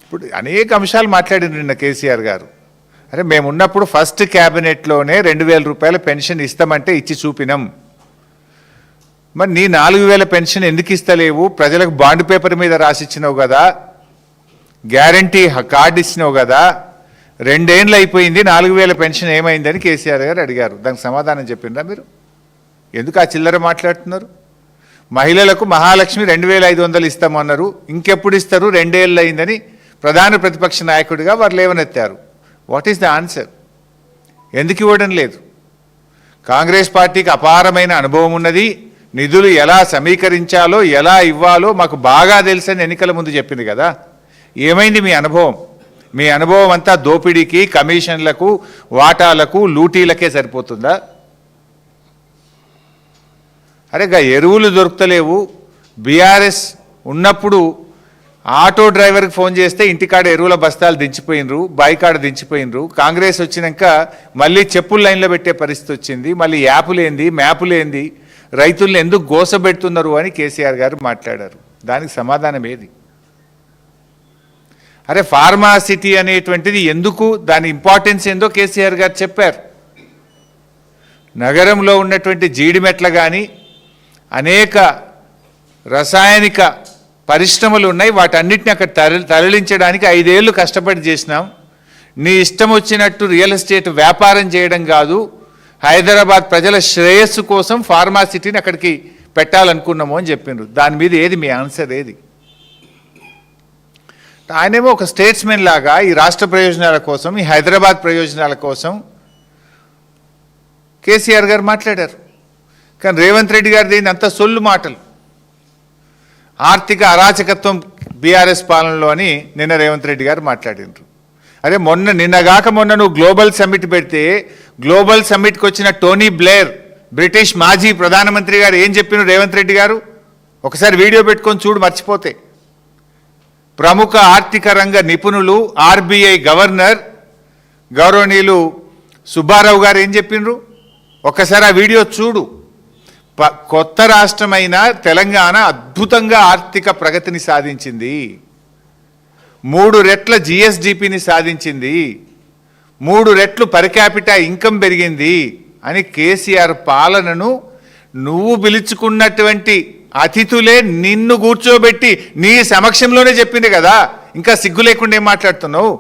ఇప్పుడు అనేక అంశాలు మాట్లాడింది నిన్న కేసీఆర్ గారు. అరే మేమున్నప్పుడు ఫస్ట్ క్యాబినెట్లోనే 2000 రూపాయల పెన్షన్ ఇస్తామంటే ఇచ్చి చూపినాం. మరి నీ 4000 పెన్షన్ ఎందుకు ఇస్తలేవు? ప్రజలకు బాండ్ పేపర్ మీద రాసిచ్చినావు కదా, గ్యారంటీ కార్డు ఇచ్చినావు కదా, 2 ఏళ్ళు అయిపోయింది, 4000 పెన్షన్ ఏమైందని కేసీఆర్ గారు అడిగారు. దానికి సమాధానం చెప్పిండ్రా మీరు? ఎందుకు ఆ చిల్లర మాట్లాడుతున్నారు? మహిళలకు మహాలక్ష్మి 2500 ఇస్తామన్నారు, ఇంకెప్పుడు ఇస్తారు? 2 ఏళ్ళు అయిందని ప్రధాన ప్రతిపక్ష నాయకుడిగా వారు లేవనెత్తారు. What is the answer? ఎందుకు ఇవ్వడం లేదు? కాంగ్రెస్ పార్టీకి అపారమైన అనుభవం ఉన్నది, నిధులు ఎలా సమీకరించాలో ఎలా ఇవ్వాలో మాకు బాగా తెలుసని ఎన్నికల ముందు చెప్పింది కదా. ఏమైంది మీ అనుభవం? మీ అనుభవం అంతా దోపిడీకి, కమిషన్లకు, వాటాలకు, లూటీలకే సరిపోతుందా? అరే ఎరువులు దొరుకుతలేవు. బీఆర్ఎస్ ఉన్నప్పుడు ఆటో డ్రైవర్కి ఫోన్ చేస్తే ఇంటికాడ ఎరువుల బస్తాలు దించిపోయినరు, బాయికాడ దించిపోయినరు. కాంగ్రెస్ వచ్చినాక మళ్ళీ చెప్పులు లైన్లో పెట్టే పరిస్థితి వచ్చింది. మళ్ళీ యాపులేంది, మ్యాపులేంది, రైతుల్ని ఎందుకు గోసబెడుతున్నారు అని కేసీఆర్ గారు మాట్లాడారు. దానికి సమాధానం ఏది? అరే ఫార్మా సిటీ అనేటువంటిది ఎందుకు, దాని ఇంపార్టెన్స్ ఏందో కేసీఆర్ గారు చెప్పారు. నగరంలో ఉన్నటువంటి జీడిమెట్ల కానీ అనేక రసాయనిక పరిశ్రమలు ఉన్నాయి, వాటన్నిటిని అక్కడ తరలించడానికి 5 ఏళ్ళు కష్టపడి చేసినాం. నీ ఇష్టం వచ్చినట్టు రియల్ ఎస్టేట్ వ్యాపారం చేయడం కాదు, హైదరాబాద్ ప్రజల శ్రేయస్సు కోసం ఫార్మా సిటీని అక్కడికి పెట్టాలనుకున్నాము అని చెప్పిండ్రు. దాని మీద ఏది మీ ఆన్సర్? ఏది? ఆయనేమో ఒక స్టేట్స్మెన్ లాగా ఈ రాష్ట్ర ప్రయోజనాల కోసం, ఈ హైదరాబాద్ ప్రయోజనాల కోసం కేసీఆర్ గారు మాట్లాడారు. కానీ రేవంత్ రెడ్డి గారిది అంతా సొల్లు మాటలు. ఆర్థిక అరాచకత్వం బీఆర్ఎస్ పాలనలో అని నిన్న రేవంత్ రెడ్డి గారు మాట్లాడినారు. అరే నిన్నగాక మొన్న నువ్వు గ్లోబల్ సమ్మిట్ పెడితే గ్లోబల్ సమ్మిట్కి వచ్చిన టోనీ బ్లేర్, బ్రిటిష్ మాజీ ప్రధానమంత్రి గారు ఏం చెప్పినారు రేవంత్ రెడ్డి గారు? ఒకసారి వీడియో పెట్టుకొని చూడు మర్చిపోతే. ప్రముఖ ఆర్థిక రంగ నిపుణులు, ఆర్బీఐ గవర్నర్ గౌరవనీయులు సుబ్బారావు గారు ఏం చెప్పినారు? ఒకసారి ఆ వీడియో చూడు. కొత్త రాష్ట్రమైన తెలంగాణ అద్భుతంగా ఆర్థిక ప్రగతిని సాధించింది, 3 రెట్ల జిఎస్డిపిని సాధించింది, 3 రెట్లు పర్ క్యాపిటా ఇన్కమ్ పెరిగింది అని కేసీఆర్ పాలనను నువ్వు పిలుచుకున్నటువంటి అతిథులే నిన్ను కూర్చోబెట్టి నీ సమక్షంలోనే చెప్పింది కదా. ఇంకా సిగ్గు లేకుండా ఏం మాట్లాడుతున్నావు?